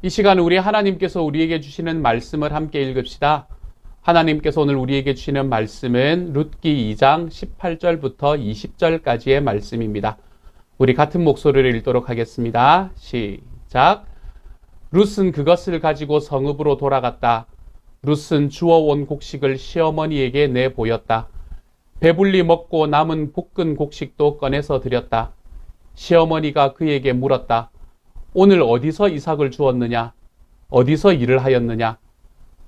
이 시간 우리 하나님께서 우리에게 주시는 말씀을 함께 읽읍시다. 하나님께서 오늘 우리에게 주시는 말씀은 룻기 2장 18절부터 20절까지의 말씀입니다. 우리 같은 목소리를 읽도록 하겠습니다. 시작. 룻은 그것을 가지고 성읍으로 돌아갔다. 룻은 주워온 곡식을 시어머니에게 내보였다. 배불리 먹고 남은 볶은 곡식도 꺼내서 드렸다. 시어머니가 그에게 물었다. 오늘 어디서 이삭을 주었느냐? 어디서 일을 하였느냐?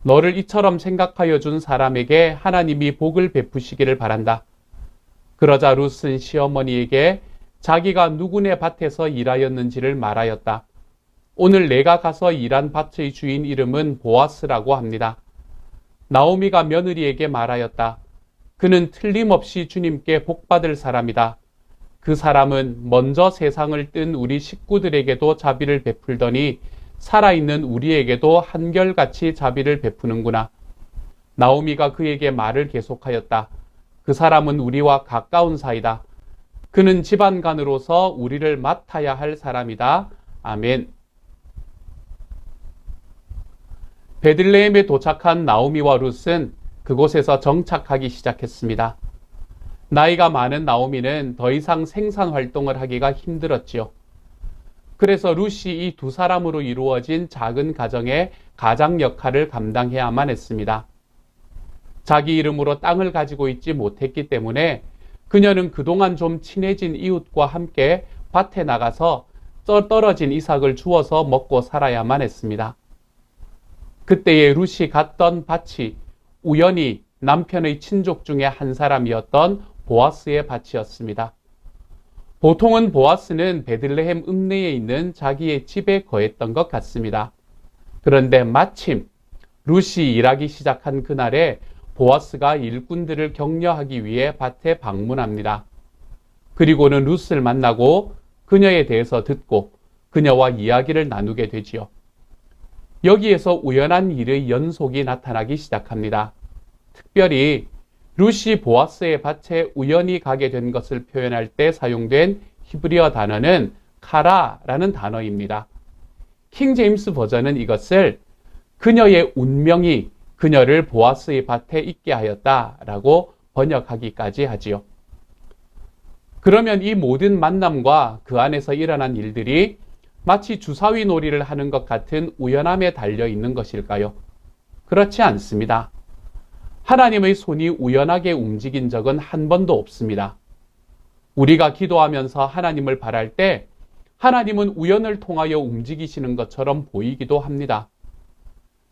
너를 이처럼 생각하여 준 사람에게 하나님이 복을 베푸시기를 바란다. 그러자 룻은 시어머니에게 자기가 누구네 밭에서 일하였는지를 말하였다. 오늘 내가 가서 일한 밭의 주인 이름은 보아스라고 합니다. 나오미가 며느리에게 말하였다. 그는 틀림없이 주님께 복받을 사람이다. 그 사람은 먼저 세상을 뜬 우리 식구들에게도 자비를 베풀더니 살아있는 우리에게도 한결같이 자비를 베푸는구나. 나오미가 그에게 말을 계속하였다. 그 사람은 우리와 가까운 사이다. 그는 집안간으로서 우리를 맡아야 할 사람이다. 아멘. 베들레헴에 도착한 나오미와 룻은 그곳에서 정착하기 시작했습니다. 나이가 많은 나오미는 더 이상 생산 활동을 하기가 힘들었지요. 그래서 룻이 이 두 사람으로 이루어진 작은 가정의 가장 역할을 감당해야만 했습니다. 자기 이름으로 땅을 가지고 있지 못했기 때문에 그녀는 그동안 좀 친해진 이웃과 함께 밭에 나가서 떨어진 이삭을 주워서 먹고 살아야만 했습니다. 그때의 룻이 갔던 밭이 우연히 남편의 친족 중에 한 사람이었던 보아스의 밭이었습니다. 보통은 보아스는 베들레헴 읍내에 있는 자기의 집에 거했던 것 같습니다. 그런데 마침 룻이 일하기 시작한 그날에 보아스가 일꾼들을 격려하기 위해 밭에 방문합니다. 그리고는 룻을 만나고 그녀에 대해서 듣고 그녀와 이야기를 나누게 되지요. 여기에서 우연한 일의 연속이 나타나기 시작합니다. 특별히 룻이 보아스의 밭에 우연히 가게 된 것을 표현할 때 사용된 히브리어 단어는 카라라는 단어입니다. 킹 제임스 버전은 이것을 그녀의 운명이 그녀를 보아스의 밭에 있게 하였다라고 번역하기까지 하지요. 그러면 이 모든 만남과 그 안에서 일어난 일들이 마치 주사위 놀이를 하는 것 같은 우연함에 달려 있는 것일까요? 그렇지 않습니다. 하나님의 손이 우연하게 움직인 적은 한 번도 없습니다. 우리가 기도하면서 하나님을 바랄 때 하나님은 우연을 통하여 움직이시는 것처럼 보이기도 합니다.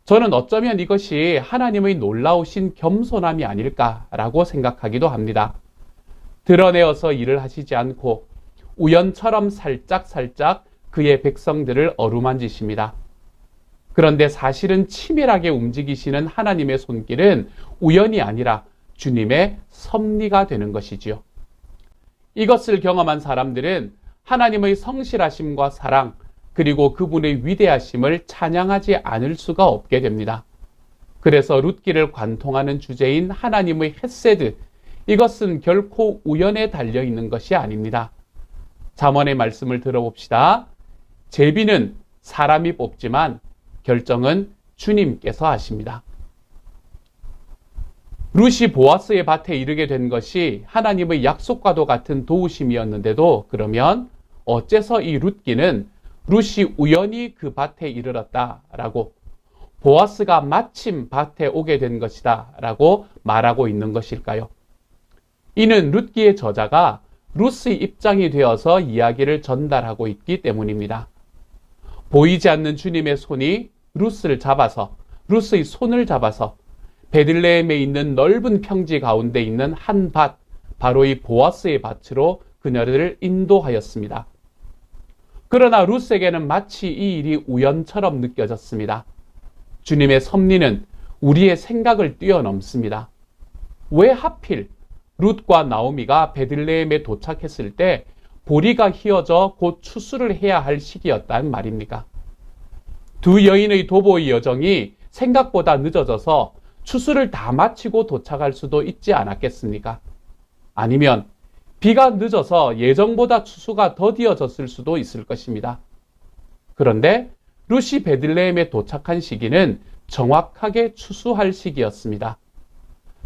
저는 어쩌면 이것이 하나님의 놀라우신 겸손함이 아닐까라고 생각하기도 합니다. 드러내어서 일을 하시지 않고 우연처럼 살짝살짝 그의 백성들을 어루만지십니다. 그런데 사실은 치밀하게 움직이시는 하나님의 손길은 우연이 아니라 주님의 섭리가 되는 것이지요. 이것을 경험한 사람들은 하나님의 성실하심과 사랑, 그리고 그분의 위대하심을 찬양하지 않을 수가 없게 됩니다. 그래서 룻기를 관통하는 주제인 하나님의 헤세드, 이것은 결코 우연에 달려 있는 것이 아닙니다. 잠언의 말씀을 들어봅시다. 제비는 사람이 뽑지만 결정은 주님께서 하십니다. 룻이 보아스의 밭에 이르게 된 것이 하나님의 약속과도 같은 도우심이었는데도 그러면 어째서 이 룻기는 룻이 우연히 그 밭에 이르렀다라고 보아스가 마침 밭에 오게 된 것이다 라고 말하고 있는 것일까요? 이는 룻기의 저자가 룻의 입장이 되어서 이야기를 전달하고 있기 때문입니다. 보이지 않는 주님의 손이 룻을 잡아서 룻의 손을 잡아서 베들레헴에 있는 넓은 평지 가운데 있는 한 밭, 바로 이 보아스의 밭으로 그녀를 인도하였습니다. 그러나 룻에게는 마치 이 일이 우연처럼 느껴졌습니다. 주님의 섭리는 우리의 생각을 뛰어넘습니다. 왜 하필 룻과 나오미가 베들레헴에 도착했을 때 보리가 휘어져 곧 추수를 해야 할 시기였단 말입니까? 두 여인의 도보의 여정이 생각보다 늦어져서 추수를 다 마치고 도착할 수도 있지 않았겠습니까? 아니면 비가 늦어서 예정보다 추수가 더디어졌을 수도 있을 것입니다. 그런데 룻이 베들레헴에 도착한 시기는 정확하게 추수할 시기였습니다.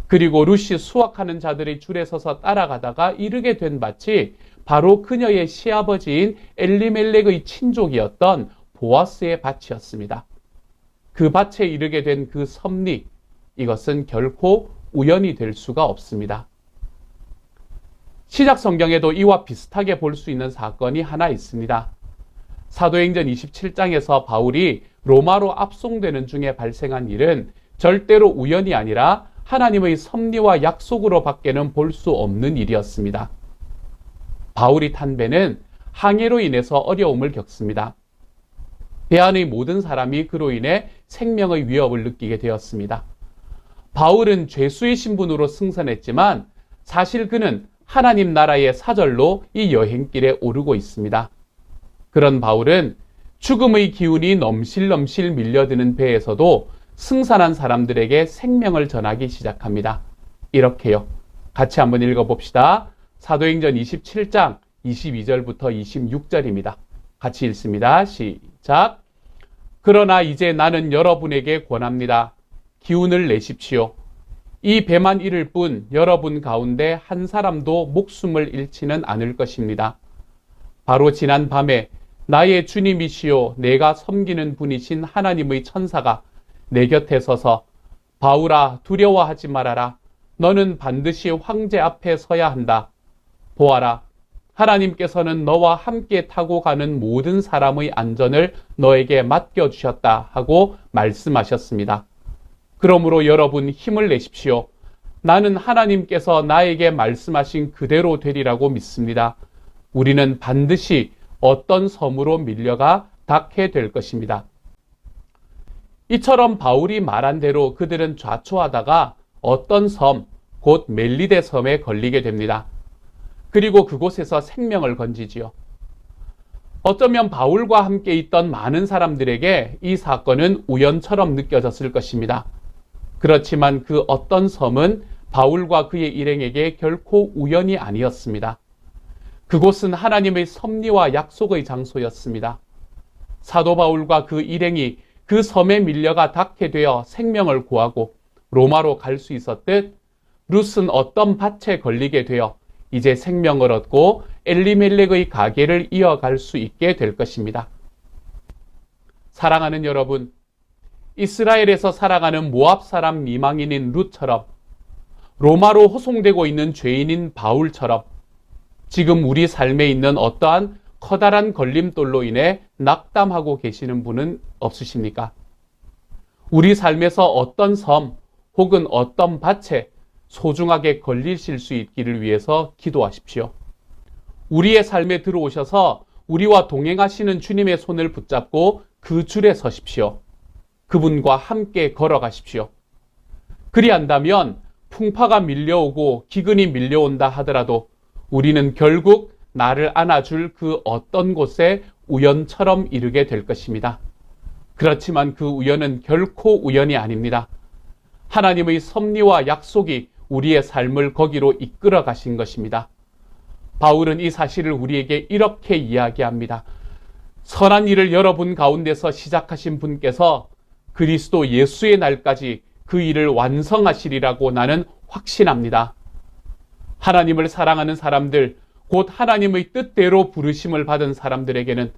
그리고 룻이 수확하는 자들의 줄에 서서 따라가다가 이르게 된 밭이 바로 그녀의 시아버지인 엘리멜렉의 친족이었던 보아스의 밭이었습니다. 그 밭에 이르게 된 그 섭리, 이것은 결코 우연이 될 수가 없습니다. 시작 성경에도 이와 비슷하게 볼 수 있는 사건이 하나 있습니다. 사도행전 27장에서 바울이 로마로 압송되는 중에 발생한 일은 절대로 우연이 아니라 하나님의 섭리와 약속으로 밖에는 볼 수 없는 일이었습니다. 바울이 탄 배는 항해로 인해서 어려움을 겪습니다. 배 안의 모든 사람이 그로 인해 생명의 위협을 느끼게 되었습니다. 바울은 죄수의 신분으로 승선했지만 사실 그는 하나님 나라의 사절로 이 여행길에 오르고 있습니다. 그런 바울은 죽음의 기운이 넘실넘실 밀려드는 배에서도 승선한 사람들에게 생명을 전하기 시작합니다. 이렇게요. 같이 한번 읽어봅시다. 사도행전 27장 22절부터 26절입니다. 같이 읽습니다. 시작. 그러나 이제 나는 여러분에게 권합니다. 기운을 내십시오. 이 배만 잃을 뿐 여러분 가운데 한 사람도 목숨을 잃지는 않을 것입니다. 바로 지난 밤에 나의 주님이시요 내가 섬기는 분이신 하나님의 천사가 내 곁에 서서 바울아 두려워하지 말아라. 너는 반드시 황제 앞에 서야 한다. 보아라. 하나님께서는 너와 함께 타고 가는 모든 사람의 안전을 너에게 맡겨주셨다 하고 말씀하셨습니다. 그러므로 여러분 힘을 내십시오. 나는 하나님께서 나에게 말씀하신 그대로 되리라고 믿습니다. 우리는 반드시 어떤 섬으로 밀려가 닿게 될 것입니다. 이처럼 바울이 말한 대로 그들은 좌초하다가 어떤 섬, 곧 멜리데 섬에 걸리게 됩니다. 그리고 그곳에서 생명을 건지지요. 어쩌면 바울과 함께 있던 많은 사람들에게 이 사건은 우연처럼 느껴졌을 것입니다. 그렇지만 그 어떤 섬은 바울과 그의 일행에게 결코 우연이 아니었습니다. 그곳은 하나님의 섭리와 약속의 장소였습니다. 사도 바울과 그 일행이 그 섬에 밀려가 닿게 되어 생명을 구하고 로마로 갈 수 있었듯 룻은 어떤 밭에 걸리게 되어 이제 생명을 얻고 엘리멜렉의 가게를 이어갈 수 있게 될 것입니다. 사랑하는 여러분, 이스라엘에서 살아가는 모압 사람 미망인인 룻처럼 로마로 호송되고 있는 죄인인 바울처럼 지금 우리 삶에 있는 어떠한 커다란 걸림돌로 인해 낙담하고 계시는 분은 없으십니까? 우리 삶에서 어떤 섬 혹은 어떤 밭에 소중하게 걸리실 수 있기를 위해서 기도하십시오. 우리의 삶에 들어오셔서 우리와 동행하시는 주님의 손을 붙잡고 그 줄에 서십시오. 그분과 함께 걸어가십시오. 그리한다면 풍파가 밀려오고 기근이 밀려온다 하더라도 우리는 결국 나를 안아줄 그 어떤 곳에 우연처럼 이르게 될 것입니다. 그렇지만 그 우연은 결코 우연이 아닙니다. 하나님의 섭리와 약속이 우리의 삶을 거기로 이끌어 가신 것입니다. 바울은 이 사실을 우리에게 이렇게 이야기합니다. 선한 일을 여러분 가운데서 시작하신 분께서 그리스도 예수의 날까지 그 일을 완성하시리라고 나는 확신합니다. 하나님을 사랑하는 사람들, 곧 하나님의 뜻대로 부르심을 받은 사람들에게는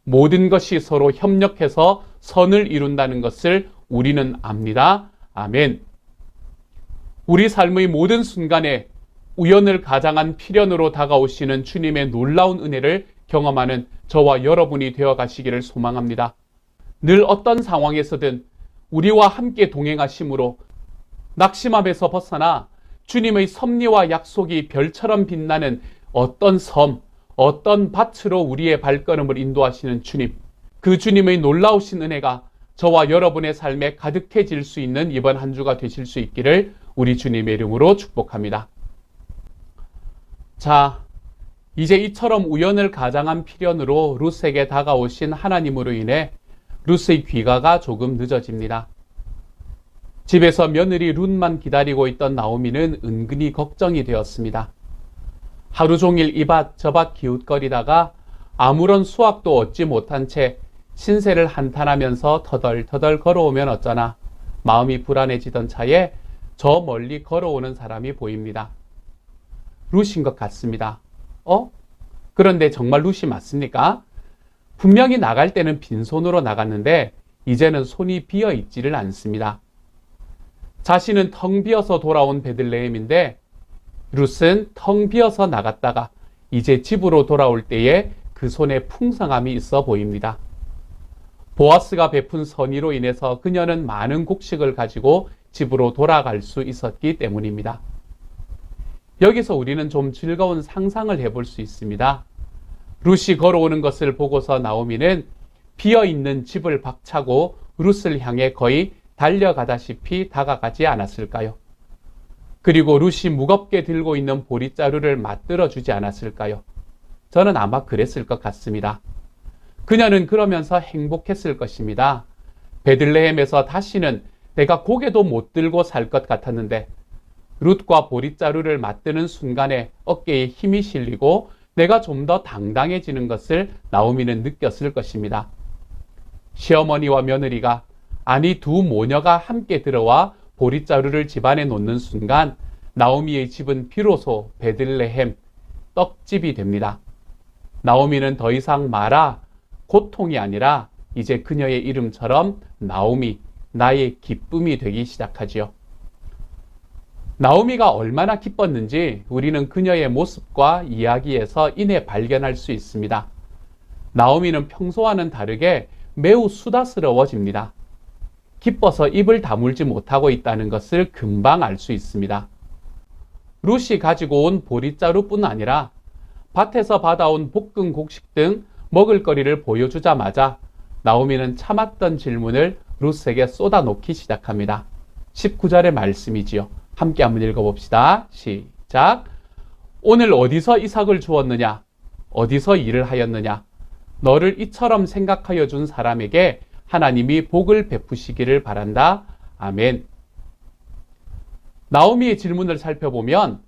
모든 것이 서로 협력해서 선을 이룬다는 것을 우리는 압니다. 아멘. 우리 삶의 모든 순간에 우연을 가장한 필연으로 다가오시는 주님의 놀라운 은혜를 경험하는 저와 여러분이 되어 가시기를 소망합니다. 늘 어떤 상황에서든 우리와 함께 동행하심으로 낙심함에서 벗어나 주님의 섭리와 약속이 별처럼 빛나는 어떤 섬, 어떤 밭으로 우리의 발걸음을 인도하시는 주님, 그 주님의 놀라우신 은혜가 저와 여러분의 삶에 가득해질 수 있는 이번 한 주가 되실 수 있기를 우리 주님의 이름으로 축복합니다. 자, 이제 이처럼 우연을 가장한 필연으로 룻에게 다가오신 하나님으로 인해 룻의 귀가가 조금 늦어집니다. 집에서 며느리 룻만 기다리고 있던 나오미는 은근히 걱정이 되었습니다. 하루 종일 이 밭 저 밭 기웃거리다가 아무런 수확도 얻지 못한 채 신세를 한탄하면서 터덜터덜 걸어오면 어쩌나 마음이 불안해지던 차에 저 멀리 걸어오는 사람이 보입니다. 룻인 것 같습니다. 그런데 정말 룻이 맞습니까? 분명히 나갈 때는 빈손으로 나갔는데 이제는 손이 비어 있지를 않습니다. 자신은 텅 비어서 돌아온 베들레헴인데 룻은 텅 비어서 나갔다가 이제 집으로 돌아올 때에 그 손에 풍성함이 있어 보입니다. 보아스가 베푼 선의로 인해서 그녀는 많은 곡식을 가지고 집으로 돌아갈 수 있었기 때문입니다. 여기서 우리는 좀 즐거운 상상을 해볼 수 있습니다. 룻이 걸어오는 것을 보고서 나오미는 비어있는 집을 박차고 룻을 향해 거의 달려가다시피 다가가지 않았을까요? 그리고 룻이 무겁게 들고 있는 보릿자루를 맞들어 주지 않았을까요? 저는 아마 그랬을 것 같습니다. 그녀는 그러면서 행복했을 것입니다. 베들레헴에서 다시는 내가 고개도 못 들고 살 것 같았는데 룻과 보릿자루를 맞드는 순간에 어깨에 힘이 실리고 내가 좀 더 당당해지는 것을 나오미는 느꼈을 것입니다. 시어머니와 며느리가, 아니 두 모녀가 함께 들어와 보릿자루를 집안에 놓는 순간 나오미의 집은 비로소 베들레헴, 떡집이 됩니다. 나오미는 더 이상 마라, 고통이 아니라 이제 그녀의 이름처럼 나오미, 나의 기쁨이 되기 시작하지요. 나오미가 얼마나 기뻤는지 우리는 그녀의 모습과 이야기에서 이내 발견할 수 있습니다. 나오미는 평소와는 다르게 매우 수다스러워집니다. 기뻐서 입을 다물지 못하고 있다는 것을 금방 알 수 있습니다. 룻이 가지고 온 보릿자루뿐 아니라 밭에서 받아온 볶은 곡식 등 먹을거리를 보여주자마자 나오미는 참았던 질문을 룻에게 쏟아놓기 시작합니다. 19절의 말씀이지요. 함께 한번 읽어봅시다. 시작. 오늘 어디서 이삭을 주었느냐? 어디서 일을 하였느냐? 너를 이처럼 생각하여 준 사람에게 하나님이 복을 베푸시기를 바란다. 아멘. 나오미의 질문을 살펴보면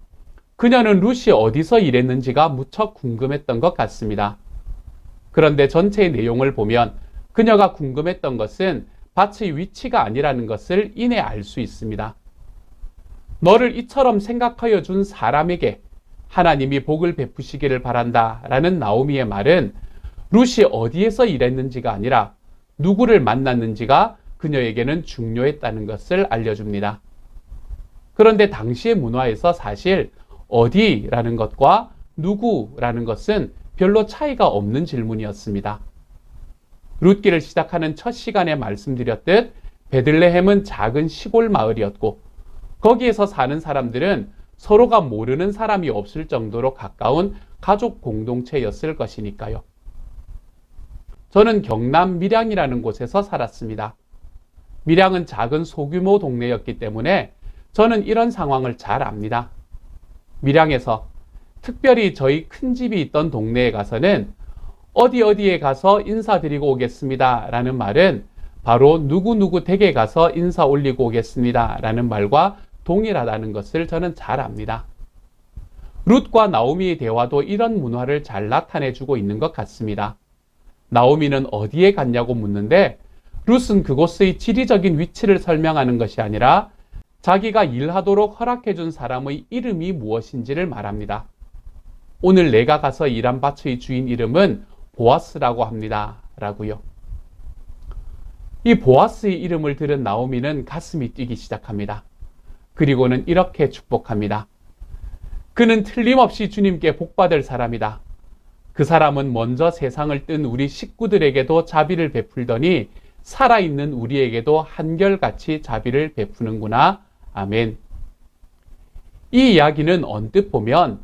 그녀는 룻이 어디서 일했는지가 무척 궁금했던 것 같습니다. 그런데 전체의 내용을 보면 그녀가 궁금했던 것은 밭의 위치가 아니라는 것을 이내 알 수 있습니다. 너를 이처럼 생각하여 준 사람에게 하나님이 복을 베푸시기를 바란다 라는 나오미의 말은 룻이 어디에서 일했는지가 아니라 누구를 만났는지가 그녀에게는 중요했다는 것을 알려줍니다. 그런데 당시의 문화에서 사실 어디라는 것과 누구라는 것은 별로 차이가 없는 질문이었습니다. 룻기를 시작하는 첫 시간에 말씀드렸듯 베들레헴은 작은 시골 마을이었고 거기에서 사는 사람들은 서로가 모르는 사람이 없을 정도로 가까운 가족 공동체였을 것이니까요. 저는 경남 밀양이라는 곳에서 살았습니다. 밀양은 작은 소규모 동네였기 때문에 저는 이런 상황을 잘 압니다. 밀양에서 특별히 저희 큰 집이 있던 동네에 가서는 어디에 가서 인사드리고 오겠습니다 라는 말은 바로 누구누구 댁에 가서 인사 올리고 오겠습니다 라는 말과 동일하다는 것을 저는 잘 압니다. 룻과 나오미의 대화도 이런 문화를 잘 나타내주고 있는 것 같습니다. 나오미는 어디에 갔냐고 묻는데 룻은 그곳의 지리적인 위치를 설명하는 것이 아니라 자기가 일하도록 허락해준 사람의 이름이 무엇인지를 말합니다. 오늘 내가 가서 일한 밭의 주인 이름은 보아스라고 합니다. 라고요. 이 보아스의 이름을 들은 나오미는 가슴이 뛰기 시작합니다. 그리고는 이렇게 축복합니다. 그는 틀림없이 주님께 복받을 사람이다. 그 사람은 먼저 세상을 뜬 우리 식구들에게도 자비를 베풀더니 살아있는 우리에게도 한결같이 자비를 베푸는구나. 아멘. 이 이야기는 언뜻 보면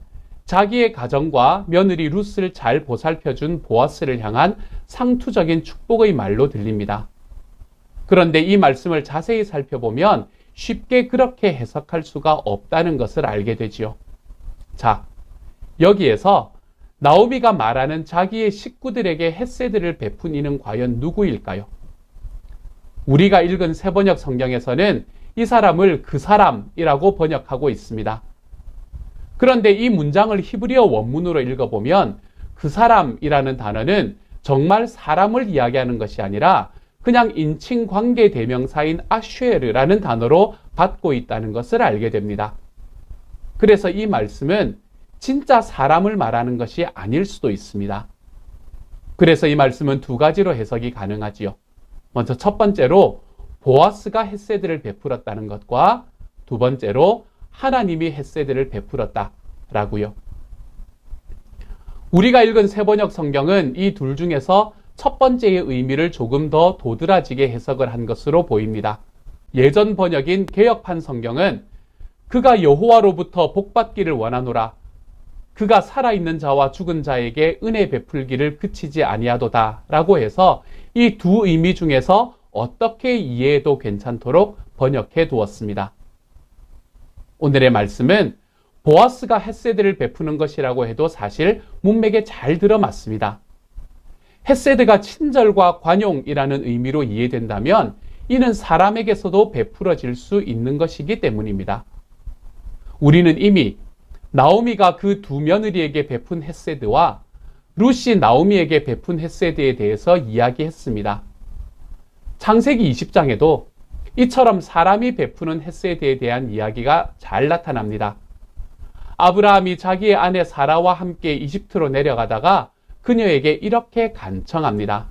자기의 가정과 며느리 룻을 잘 보살펴준 보아스를 향한 상투적인 축복의 말로 들립니다. 그런데 이 말씀을 자세히 살펴보면 쉽게 그렇게 해석할 수가 없다는 것을 알게 되지요. 자, 여기에서 나오미가 말하는 자기의 식구들에게 햇세드를 베푼 이는 과연 누구일까요? 우리가 읽은 새번역 성경에서는 이 사람을 그 사람이라고 번역하고 있습니다. 그런데 이 문장을 히브리어 원문으로 읽어보면 그 사람이라는 단어는 정말 사람을 이야기하는 것이 아니라 그냥 인칭관계 대명사인 아쉐르라는 단어로 받고 있다는 것을 알게 됩니다. 그래서 이 말씀은 진짜 사람을 말하는 것이 아닐 수도 있습니다. 그래서 이 말씀은 두 가지로 해석이 가능하지요. 먼저 첫 번째로 보아스가 헤세드를 베풀었다는 것과 두 번째로 하나님이 헤세드를 베풀었다라고요. 우리가 읽은 세번역 성경은 이 둘 중에서 첫 번째의 의미를 조금 더 도드라지게 해석을 한 것으로 보입니다. 예전 번역인 개역판 성경은 그가 여호와로부터 복받기를 원하노라. 그가 살아있는 자와 죽은 자에게 은혜 베풀기를 그치지 아니하도다 라고 해서 이 두 의미 중에서 어떻게 이해해도 괜찮도록 번역해 두었습니다. 오늘의 말씀은 보아스가 헤세드를 베푸는 것이라고 해도 사실 문맥에 잘 들어맞습니다. 헤세드가 친절과 관용이라는 의미로 이해된다면 이는 사람에게서도 베풀어질 수 있는 것이기 때문입니다. 우리는 이미 나오미가 그 두 며느리에게 베푼 헤세드와 룻이 나오미에게 베푼 헤세드에 대해서 이야기했습니다. 창세기 20장에도 이처럼 사람이 베푸는 헤세드에 대한 이야기가 잘 나타납니다. 아브라함이 자기의 아내 사라와 함께 이집트로 내려가다가 그녀에게 이렇게 간청합니다.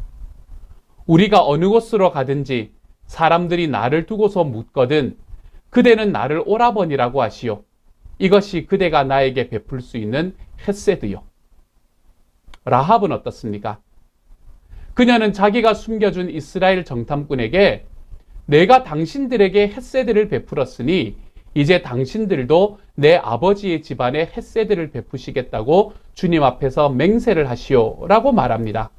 우리가 어느 곳으로 가든지 사람들이 나를 두고서 묻거든 그대는 나를 오라버니라고 하시오. 이것이 그대가 나에게 베풀 수 있는 헤세드요. 라합은 어떻습니까? 그녀는 자기가 숨겨준 이스라엘 정탐꾼에게 내가 당신들에게 헤세드를 베풀었으니 이제 당신들도 내 아버지의 집안에 헤세드를 베푸시겠다고 주님 앞에서 맹세를 하시오 라고 말합니다.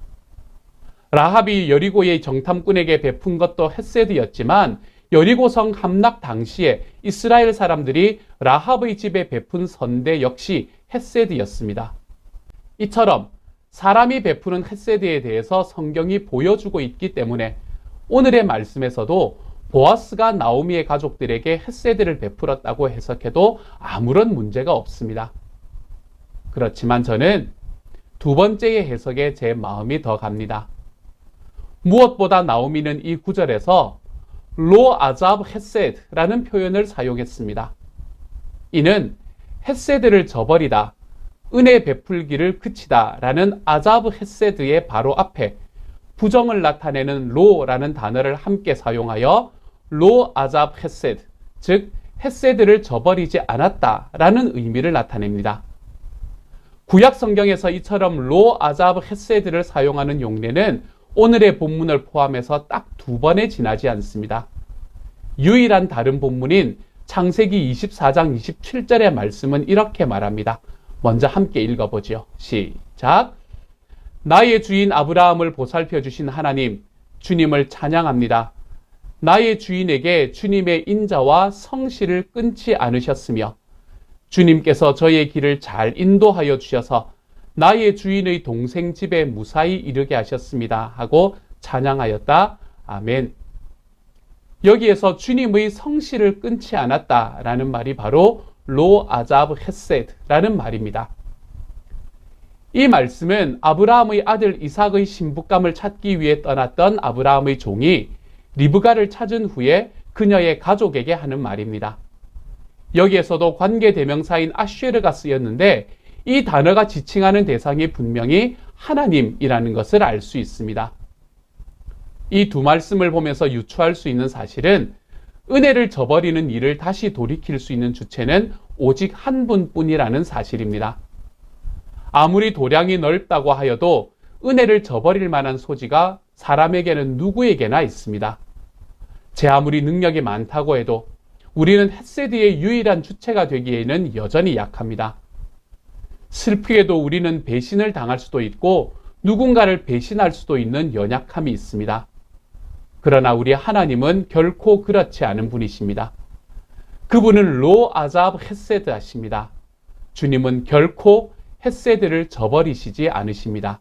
라합이 여리고의 정탐꾼에게 베푼 것도 헤세드였지만 여리고성 함락 당시에 이스라엘 사람들이 라합의 집에 베푼 선대 역시 헤세드였습니다. 이처럼 사람이 베푸는 헤세드에 대해서 성경이 보여주고 있기 때문에 오늘의 말씀에서도 보아스가 나오미의 가족들에게 헤세드를 베풀었다고 해석해도 아무런 문제가 없습니다. 그렇지만 저는 두 번째의 해석에 제 마음이 더 갑니다. 무엇보다 나오미는 이 구절에서 로 아잡 헤세드라는 표현을 사용했습니다. 이는 헤세드를 저버리다, 은혜 베풀기를 그치다 라는 아자브 헤세드의 바로 앞에 부정을 나타내는 로라는 단어를 함께 사용하여 로 아잡 헤세드, 즉 헤세드를 저버리지 않았다라는 의미를 나타냅니다. 구약 성경에서 이처럼 로 아잡 헤세드를 사용하는 용례는 오늘의 본문을 포함해서 딱 두 번에 지나지 않습니다. 유일한 다른 본문인 창세기 24장 27절의 말씀은 이렇게 말합니다. 먼저 함께 읽어보죠. 시작. 나의 주인 아브라함을 보살펴 주신 하나님, 주님을 찬양합니다. 나의 주인에게 주님의 인자와 성실을 끊지 않으셨으며 주님께서 저의 길을 잘 인도하여 주셔서 나의 주인의 동생 집에 무사히 이르게 하셨습니다. 하고 찬양하였다. 아멘. 여기에서 주님의 성실을 끊지 않았다라는 말이 바로 로 아자브 헤세드라는 말입니다. 이 말씀은 아브라함의 아들 이삭의 신부감을 찾기 위해 떠났던 아브라함의 종이 리브가를 찾은 후에 그녀의 가족에게 하는 말입니다. 여기에서도 관계 대명사인 아쉐르가 쓰였는데 이 단어가 지칭하는 대상이 분명히 하나님이라는 것을 알 수 있습니다. 이 두 말씀을 보면서 유추할 수 있는 사실은 은혜를 저버리는 일을 다시 돌이킬 수 있는 주체는 오직 한 분뿐이라는 사실입니다. 아무리 도량이 넓다고 하여도 은혜를 저버릴 만한 소지가 사람에게는 누구에게나 있습니다. 제 아무리 능력이 많다고 해도 우리는 헤세드의 유일한 주체가 되기에는 여전히 약합니다. 슬프게도 우리는 배신을 당할 수도 있고 누군가를 배신할 수도 있는 연약함이 있습니다. 그러나 우리 하나님은 결코 그렇지 않은 분이십니다. 그분은 로 아잡 헤세드 하십니다. 주님은 결코 헤세드를 저버리시지 않으십니다.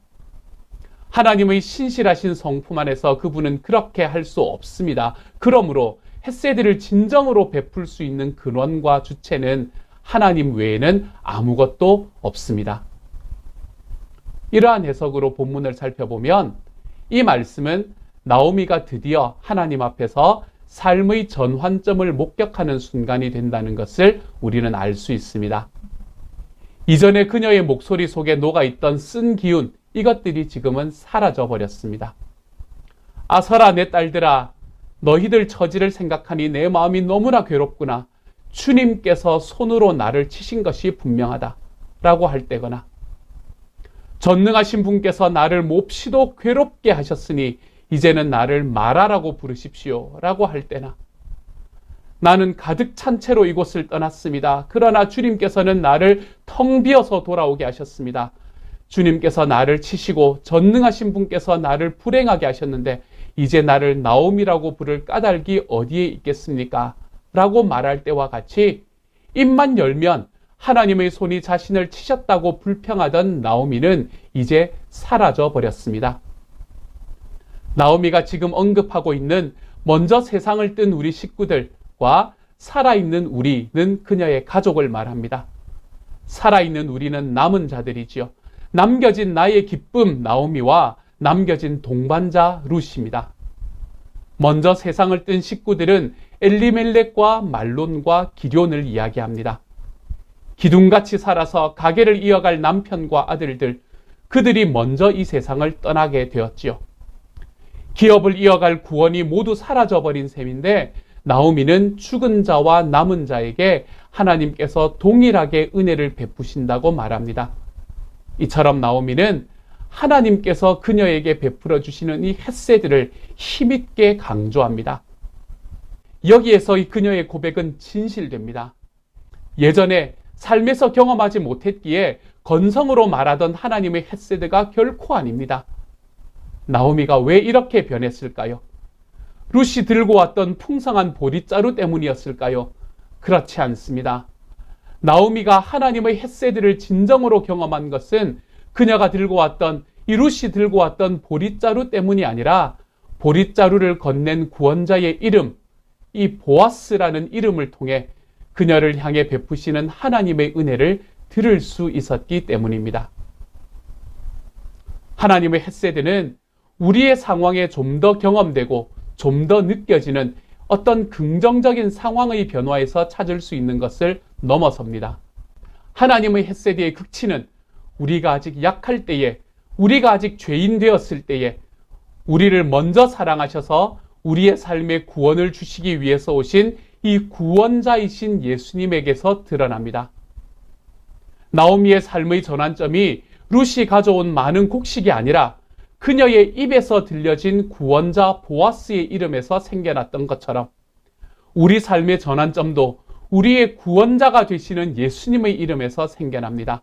하나님의 신실하신 성품 안에서 그분은 그렇게 할 수 없습니다. 그러므로 헤세드를 진정으로 베풀 수 있는 근원과 주체는 하나님 외에는 아무것도 없습니다. 이러한 해석으로 본문을 살펴보면 이 말씀은 나오미가 드디어 하나님 앞에서 삶의 전환점을 목격하는 순간이 된다는 것을 우리는 알 수 있습니다. 이전에 그녀의 목소리 속에 녹아있던 쓴 기운, 이것들이 지금은 사라져 버렸습니다. 아서라 내 딸들아, 너희들 처지를 생각하니 내 마음이 너무나 괴롭구나. 주님께서 손으로 나를 치신 것이 분명하다 라고 할 때거나, 전능하신 분께서 나를 몹시도 괴롭게 하셨으니 이제는 나를 마라라고 부르십시오 라고 할 때나, 나는 가득 찬 채로 이곳을 떠났습니다. 그러나 주님께서는 나를 텅 비어서 돌아오게 하셨습니다. 주님께서 나를 치시고 전능하신 분께서 나를 불행하게 하셨는데 이제 나를 나옴이라고 부를 까닭이 어디에 있겠습니까? 라고 말할 때와 같이 입만 열면 하나님의 손이 자신을 치셨다고 불평하던 나오미는 이제 사라져 버렸습니다. 나오미가 지금 언급하고 있는 먼저 세상을 뜬 우리 식구들과 살아있는 우리는 그녀의 가족을 말합니다. 살아있는 우리는 남은 자들이지요. 남겨진 나의 기쁨 나오미와 남겨진 동반자 룻입니다. 먼저 세상을 뜬 식구들은 엘리멜렉과 말론과 기럐을 이야기합니다. 기둥같이 살아서 가게를 이어갈 남편과 아들들, 그들이 먼저 이 세상을 떠나게 되었지요. 기업을 이어갈 구원이 모두 사라져버린 셈인데 나오미는 죽은 자와 남은 자에게 하나님께서 동일하게 은혜를 베푸신다고 말합니다. 이처럼 나오미는 하나님께서 그녀에게 베풀어 주시는 이 헷세들을 힘있게 강조합니다. 여기에서 이 그녀의 고백은 진실됩니다. 예전에 삶에서 경험하지 못했기에 건성으로 말하던 하나님의 헷세드가 결코 아닙니다. 나오미가 왜 이렇게 변했을까요? 룻이 들고 왔던 풍성한 보릿자루 때문이었을까요? 그렇지 않습니다. 나오미가 하나님의 헷세드를 진정으로 경험한 것은 그녀가 들고 왔던, 이 룻이 들고 왔던 보릿자루 때문이 아니라 보릿자루를 건넨 구원자의 이름, 이 보아스라는 이름을 통해 그녀를 향해 베푸시는 하나님의 은혜를 들을 수 있었기 때문입니다. 하나님의 헷세드는 우리의 상황에 좀 더 경험되고 좀 더 느껴지는 어떤 긍정적인 상황의 변화에서 찾을 수 있는 것을 넘어섭니다. 하나님의 헷세드의 극치는 우리가 아직 약할 때에, 우리가 아직 죄인 되었을 때에 우리를 먼저 사랑하셔서 우리의 삶에 구원을 주시기 위해서 오신 이 구원자이신 예수님에게서 드러납니다. 나오미의 삶의 전환점이 룻이 가져온 많은 곡식이 아니라 그녀의 입에서 들려진 구원자 보아스의 이름에서 생겨났던 것처럼 우리 삶의 전환점도 우리의 구원자가 되시는 예수님의 이름에서 생겨납니다.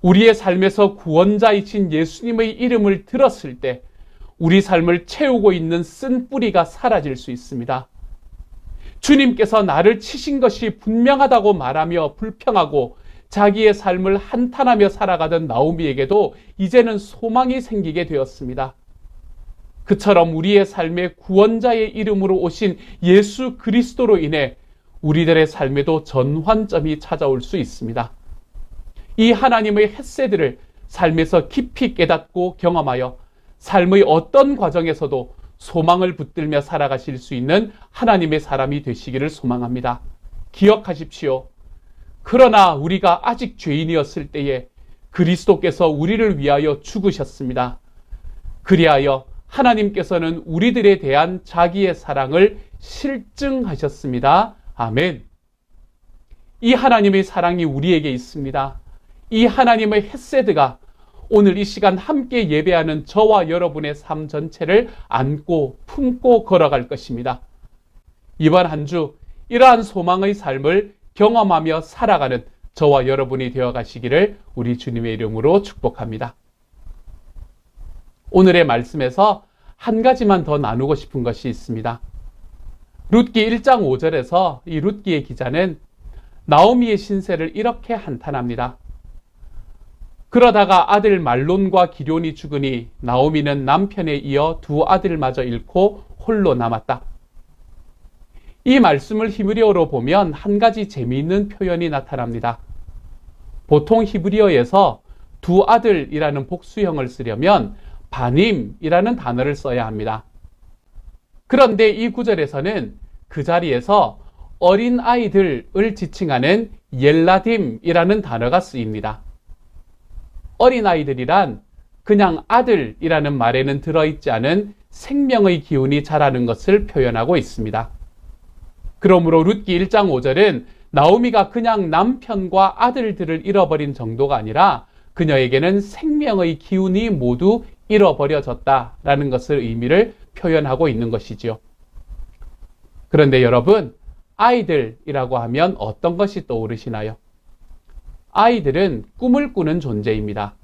우리의 삶에서 구원자이신 예수님의 이름을 들었을 때 우리 삶을 채우고 있는 쓴 뿌리가 사라질 수 있습니다. 주님께서 나를 치신 것이 분명하다고 말하며 불평하고 자기의 삶을 한탄하며 살아가던 나오미에게도 이제는 소망이 생기게 되었습니다. 그처럼 우리의 삶에 구원자의 이름으로 오신 예수 그리스도로 인해 우리들의 삶에도 전환점이 찾아올 수 있습니다. 이 하나님의 헷세드를 삶에서 깊이 깨닫고 경험하여 삶의 어떤 과정에서도 소망을 붙들며 살아가실 수 있는 하나님의 사람이 되시기를 소망합니다. 기억하십시오. 그러나 우리가 아직 죄인이었을 때에 그리스도께서 우리를 위하여 죽으셨습니다. 그리하여 하나님께서는 우리들에 대한 자기의 사랑을 실증하셨습니다. 아멘. 이 하나님의 사랑이 우리에게 있습니다. 이 하나님의 헷세드가 오늘 이 시간 함께 예배하는 저와 여러분의 삶 전체를 안고 품고 걸어갈 것입니다. 이번 한 주 이러한 소망의 삶을 경험하며 살아가는 저와 여러분이 되어 가시기를 우리 주님의 이름으로 축복합니다. 오늘의 말씀에서 한 가지만 더 나누고 싶은 것이 있습니다. 룻기 1장 5절에서 이 룻기의 기자는 나오미의 신세를 이렇게 한탄합니다. 그러다가 아들 말론과 기럐이 죽으니 나오미는 남편에 이어 두 아들마저 잃고 홀로 남았다. 이 말씀을 히브리어로 보면 한 가지 재미있는 표현이 나타납니다. 보통 히브리어에서 두 아들이라는 복수형을 쓰려면 바님이라는 단어를 써야 합니다. 그런데 이 구절에서는 그 자리에서 어린 아이들을 지칭하는 옐라딤이라는 단어가 쓰입니다. 어린 아이들이란 그냥 아들이라는 말에는 들어있지 않은 생명의 기운이 자라는 것을 표현하고 있습니다. 그러므로 룻기 1장 5절은 나오미가 그냥 남편과 아들들을 잃어버린 정도가 아니라 그녀에게는 생명의 기운이 모두 잃어버려졌다라는 것을 의미를 표현하고 있는 것이지요. 그런데 여러분, 아이들이라고 하면 어떤 것이 떠오르시나요? 아이들은 꿈을 꾸는 존재입니다.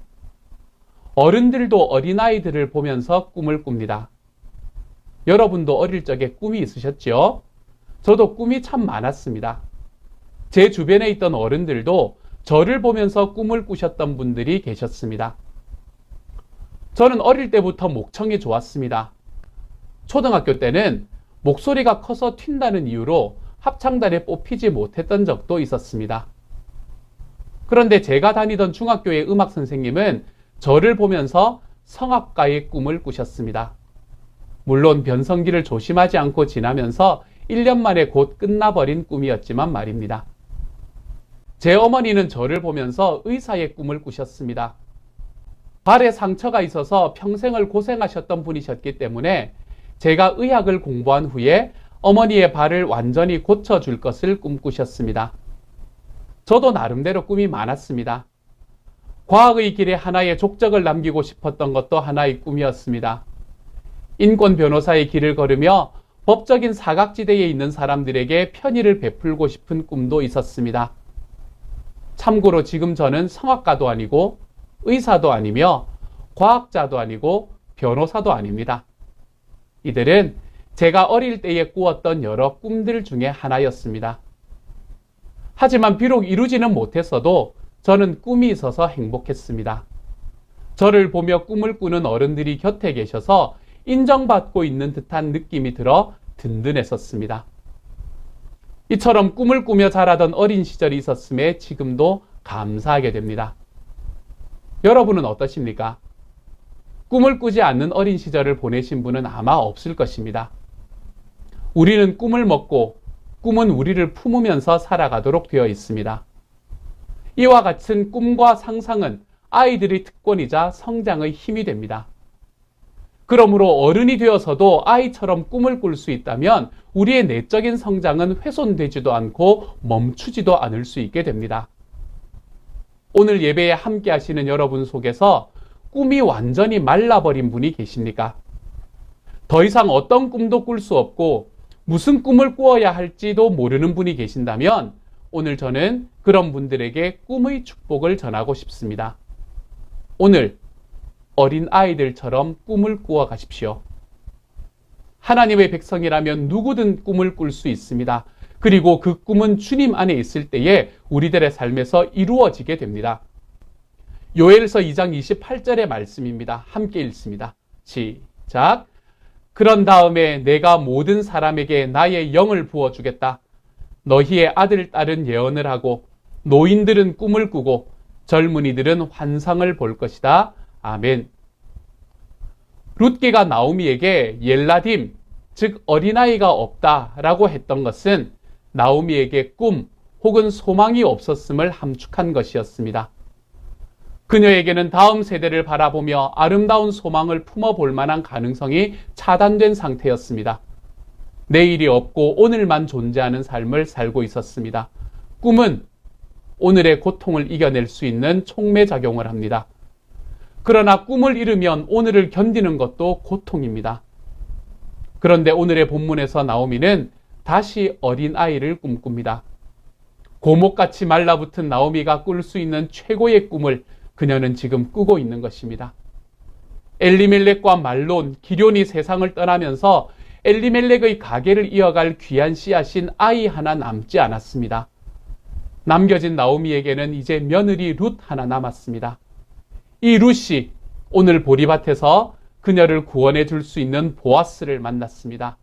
어른들도 어린아이들을 보면서 꿈을 꿉니다. 여러분도 어릴 적에 꿈이 있으셨죠? 저도 꿈이 참 많았습니다. 제 주변에 있던 어른들도 저를 보면서 꿈을 꾸셨던 분들이 계셨습니다. 저는 어릴 때부터 목청이 좋았습니다. 초등학교 때는 목소리가 커서 튄다는 이유로 합창단에 뽑히지 못했던 적도 있었습니다. 그런데 제가 다니던 중학교의 음악 선생님은 저를 보면서 성악가의 꿈을 꾸셨습니다. 물론 변성기를 조심하지 않고 지나면서 1년 만에 곧 끝나버린 꿈이었지만 말입니다. 제 어머니는 저를 보면서 의사의 꿈을 꾸셨습니다. 발에 상처가 있어서 평생을 고생하셨던 분이셨기 때문에 제가 의학을 공부한 후에 어머니의 발을 완전히 고쳐줄 것을 꿈꾸셨습니다. 저도 나름대로 꿈이 많았습니다. 과학의 길에 하나의 족적을 남기고 싶었던 것도 하나의 꿈이었습니다. 인권 변호사의 길을 걸으며 법적인 사각지대에 있는 사람들에게 편의를 베풀고 싶은 꿈도 있었습니다. 참고로 지금 저는 성악가도 아니고 의사도 아니며 과학자도 아니고 변호사도 아닙니다. 이들은 제가 어릴 때에 꾸었던 여러 꿈들 중에 하나였습니다. 하지만 비록 이루지는 못했어도 저는 꿈이 있어서 행복했습니다. 저를 보며 꿈을 꾸는 어른들이 곁에 계셔서 인정받고 있는 듯한 느낌이 들어 든든했었습니다. 이처럼 꿈을 꾸며 자라던 어린 시절이 있었음에 지금도 감사하게 됩니다. 여러분은 어떠십니까? 꿈을 꾸지 않는 어린 시절을 보내신 분은 아마 없을 것입니다. 우리는 꿈을 먹고 꿈은 우리를 품으면서 살아가도록 되어 있습니다. 이와 같은 꿈과 상상은 아이들의 특권이자 성장의 힘이 됩니다. 그러므로 어른이 되어서도 아이처럼 꿈을 꿀 수 있다면 우리의 내적인 성장은 훼손되지도 않고 멈추지도 않을 수 있게 됩니다. 오늘 예배에 함께 하시는 여러분 속에서 꿈이 완전히 말라버린 분이 계십니까? 더 이상 어떤 꿈도 꿀 수 없고 무슨 꿈을 꾸어야 할지도 모르는 분이 계신다면 오늘 저는 그런 분들에게 꿈의 축복을 전하고 싶습니다. 오늘 어린 아이들처럼 꿈을 꾸어 가십시오. 하나님의 백성이라면 누구든 꿈을 꿀 수 있습니다. 그리고 그 꿈은 주님 안에 있을 때에 우리들의 삶에서 이루어지게 됩니다. 요엘서 2장 28절의 말씀입니다. 함께 읽습니다. 시작. 그런 다음에 내가 모든 사람에게 나의 영을 부어주겠다. 너희의 아들, 딸은 예언을 하고 노인들은 꿈을 꾸고 젊은이들은 환상을 볼 것이다. 아멘. 룻기가 나오미에게 옐라딤, 즉 어린아이가 없다라고 했던 것은 나오미에게 꿈 혹은 소망이 없었음을 함축한 것이었습니다. 그녀에게는 다음 세대를 바라보며 아름다운 소망을 품어볼 만한 가능성이 차단된 상태였습니다. 내일이 없고 오늘만 존재하는 삶을 살고 있었습니다. 꿈은 오늘의 고통을 이겨낼 수 있는 촉매작용을 합니다. 그러나 꿈을 잃으면 오늘을 견디는 것도 고통입니다. 그런데 오늘의 본문에서 나오미는 다시 어린아이를 꿈꿉니다. 고목같이 말라붙은 나오미가 꿀 수 있는 최고의 꿈을 그녀는 지금 꾸고 있는 것입니다. 엘리멜렉과 말론, 기럐이 세상을 떠나면서 엘리멜렉의 가계를 이어갈 귀한 씨앗인 아이 하나 남지 않았습니다. 남겨진 나오미에게는 이제 며느리 룻 하나 남았습니다. 이 룻이 오늘 보리밭에서 그녀를 구원해 줄 수 있는 보아스를 만났습니다.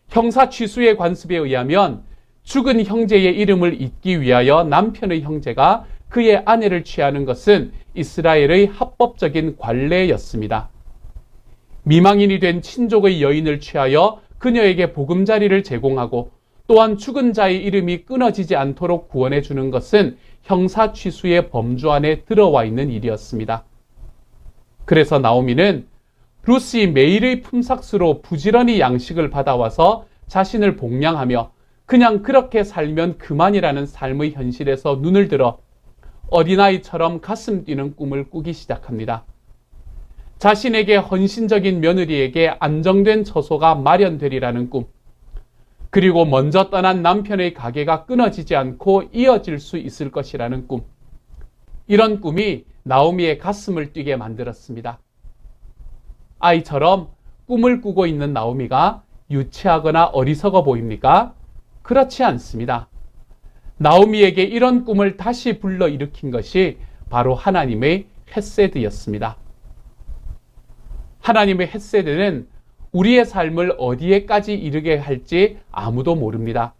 형사 취수의 관습에 의하면 죽은 형제의 이름을 잊기 위하여 남편의 형제가 그의 아내를 취하는 것은 이스라엘의 합법적인 관례였습니다. 미망인이 된 친족의 여인을 취하여 그녀에게 보금자리를 제공하고 또한 죽은 자의 이름이 끊어지지 않도록 구원해 주는 것은 형사취수의 범주 안에 들어와 있는 일이었습니다. 그래서 나오미는 루시 매일의 품삯으로 부지런히 양식을 받아와서 자신을 복량하며 그냥 그렇게 살면 그만이라는 삶의 현실에서 눈을 들어 어린아이처럼 가슴 뛰는 꿈을 꾸기 시작합니다. 자신에게 헌신적인 며느리에게 안정된 처소가 마련되리라는 꿈, 그리고 먼저 떠난 남편의 가게가 끊어지지 않고 이어질 수 있을 것이라는 꿈, 이런 꿈이 나오미의 가슴을 뛰게 만들었습니다. 아이처럼 꿈을 꾸고 있는 나오미가 유치하거나 어리석어 보입니까? 그렇지 않습니다. 나오미에게 이런 꿈을 다시 불러일으킨 것이 바로 하나님의 헤세드였습니다. 하나님의 헤세드는 우리의 삶을 어디에까지 이르게 할지 아무도 모릅니다.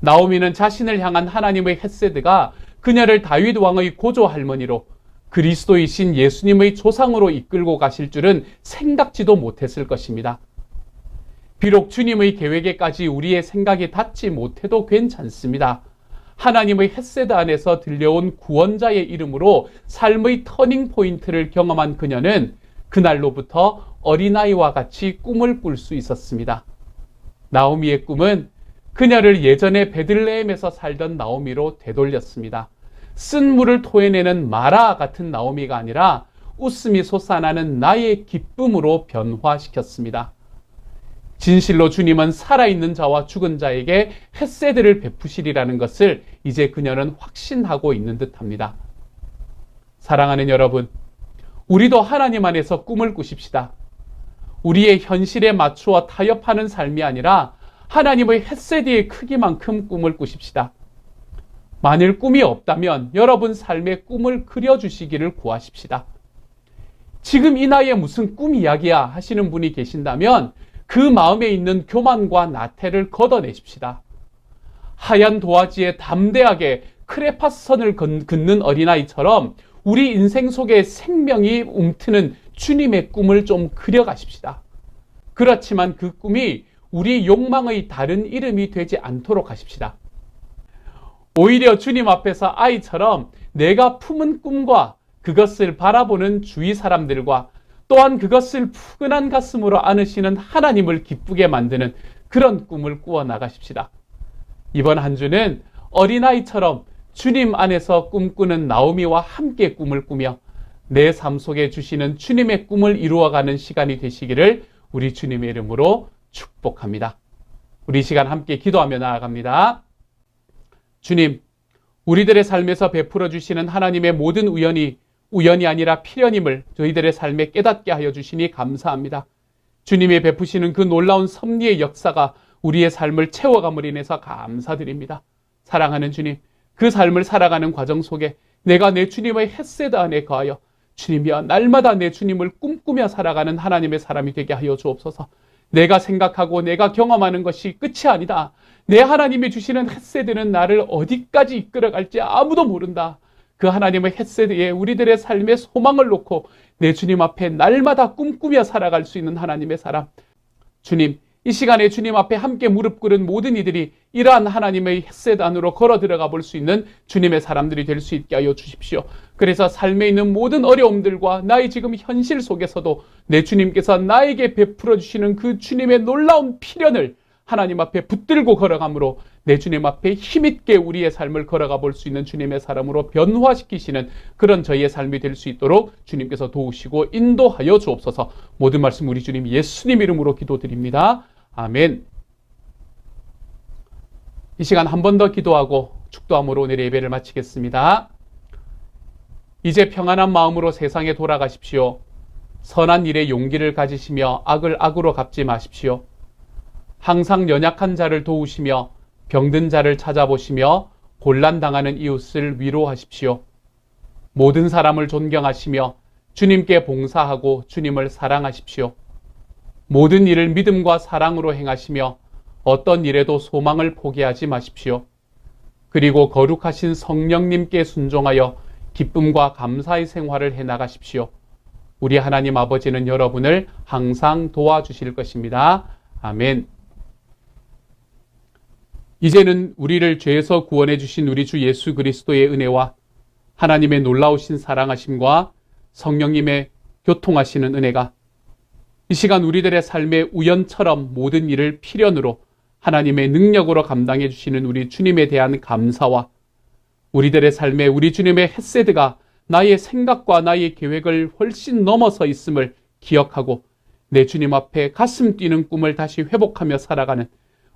나오미는 자신을 향한 하나님의 헤세드가 그녀를 다윗 왕의 고조 할머니로 그리스도이신 예수님의 조상으로 이끌고 가실 줄은 생각지도 못했을 것입니다. 비록 주님의 계획에까지 우리의 생각이 닿지 못해도 괜찮습니다. 하나님의 헤세드 안에서 들려온 구원자의 이름으로 삶의 터닝 포인트를 경험한 그녀는 그날로부터 어린아이와 같이 꿈을 꿀 수 있었습니다. 나오미의 꿈은 그녀를 예전에 베들레헴에서 살던 나오미로 되돌렸습니다. 쓴 물을 토해내는 마라 같은 나오미가 아니라 웃음이 솟아나는 나의 기쁨으로 변화시켰습니다. 진실로 주님은 살아있는 자와 죽은 자에게 헤세드를 베푸시리라는 것을 이제 그녀는 확신하고 있는 듯합니다. 사랑하는 여러분, 우리도 하나님 안에서 꿈을 꾸십시다. 우리의 현실에 맞추어 타협하는 삶이 아니라 하나님의 헤세드의 크기만큼 꿈을 꾸십시다. 만일 꿈이 없다면 여러분 삶의 꿈을 그려주시기를 구하십시다. 지금 이 나이에 무슨 꿈 이야기야 하시는 분이 계신다면 그 마음에 있는 교만과 나태를 걷어내십시다. 하얀 도화지에 담대하게 크레파스선을 긋는 어린아이처럼 우리 인생 속에 생명이 움트는 주님의 꿈을 좀 그려가십시다. 그렇지만 그 꿈이 우리 욕망의 다른 이름이 되지 않도록 하십시다. 오히려 주님 앞에서 아이처럼 내가 품은 꿈과 그것을 바라보는 주위 사람들과 또한 그것을 푸근한 가슴으로 안으시는 하나님을 기쁘게 만드는 그런 꿈을 꾸어 나가십시다. 이번 한 주는 어린아이처럼 주님 안에서 꿈꾸는 나오미와 함께 꿈을 꾸며 내 삶 속에 주시는 주님의 꿈을 이루어가는 시간이 되시기를 우리 주님의 이름으로 축복합니다. 우리 시간 함께 기도하며 나아갑니다. 주님, 우리들의 삶에서 베풀어 주시는 하나님의 모든 우연이 아니라 필연임을 저희들의 삶에 깨닫게 하여 주시니 감사합니다. 주님이 베푸시는 그 놀라운 섭리의 역사가 우리의 삶을 채워감으로 인해서 감사드립니다. 사랑하는 주님, 그 삶을 살아가는 과정 속에 내가 내 주님의 헤세드 안에 거하여 주님이여 날마다 내 주님을 꿈꾸며 살아가는 하나님의 사람이 되게 하여 주옵소서. 내가 생각하고 내가 경험하는 것이 끝이 아니다. 내 하나님이 주시는 헤세드는 나를 어디까지 이끌어갈지 아무도 모른다. 그 하나님의 헤세드에 우리들의 삶의 소망을 놓고 내 주님 앞에 날마다 꿈꾸며 살아갈 수 있는 하나님의 사람. 주님, 이 시간에 주님 앞에 함께 무릎 꿇은 모든 이들이 이러한 하나님의 헤세드 안으로 걸어 들어가 볼 수 있는 주님의 사람들이 될 수 있게 하여 주십시오. 그래서 삶에 있는 모든 어려움들과 나의 지금 현실 속에서도 내 주님께서 나에게 베풀어 주시는 그 주님의 놀라운 필연을 하나님 앞에 붙들고 걸어가므로 내 주님 앞에 힘있게 우리의 삶을 걸어가 볼 수 있는 주님의 사람으로 변화시키시는 그런 저희의 삶이 될 수 있도록 주님께서 도우시고 인도하여 주옵소서. 모든 말씀 우리 주님 예수님 이름으로 기도드립니다. 아멘. 이 시간 한 번 더 기도하고 축도함으로 오늘의 예배를 마치겠습니다. 이제 평안한 마음으로 세상에 돌아가십시오. 선한 일에 용기를 가지시며 악을 악으로 갚지 마십시오. 항상 연약한 자를 도우시며 병든 자를 찾아보시며 곤란당하는 이웃을 위로하십시오. 모든 사람을 존경하시며 주님께 봉사하고 주님을 사랑하십시오. 모든 일을 믿음과 사랑으로 행하시며 어떤 일에도 소망을 포기하지 마십시오. 그리고 거룩하신 성령님께 순종하여 기쁨과 감사의 생활을 해나가십시오. 우리 하나님 아버지는 여러분을 항상 도와주실 것입니다. 아멘. 이제는 우리를 죄에서 구원해 주신 우리 주 예수 그리스도의 은혜와 하나님의 놀라우신 사랑하심과 성령님의 교통하시는 은혜가 이 시간 우리들의 삶의 우연처럼 모든 일을 필연으로 하나님의 능력으로 감당해 주시는 우리 주님에 대한 감사와 우리들의 삶에 우리 주님의 헤세드가 나의 생각과 나의 계획을 훨씬 넘어서 있음을 기억하고 내 주님 앞에 가슴 뛰는 꿈을 다시 회복하며 살아가는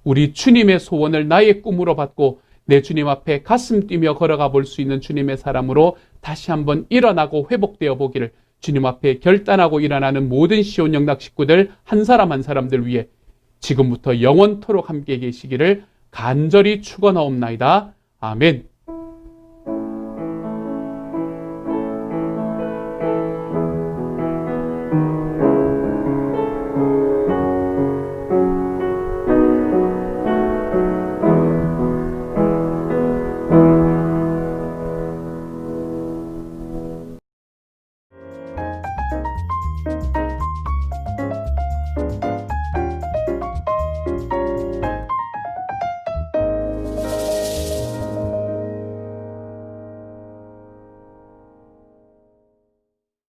우리 주님의 소원을 나의 꿈으로 받고 내 주님 앞에 가슴 뛰며 걸어가 볼 수 있는 주님의 사람으로 다시 한번 일어나고 회복되어 보기를 주님 앞에 결단하고 일어나는 모든 시온 영락 식구들 한 사람 한 사람들 위해 지금부터 영원토록 함께 계시기를 간절히 축원하옵나이다. 아멘.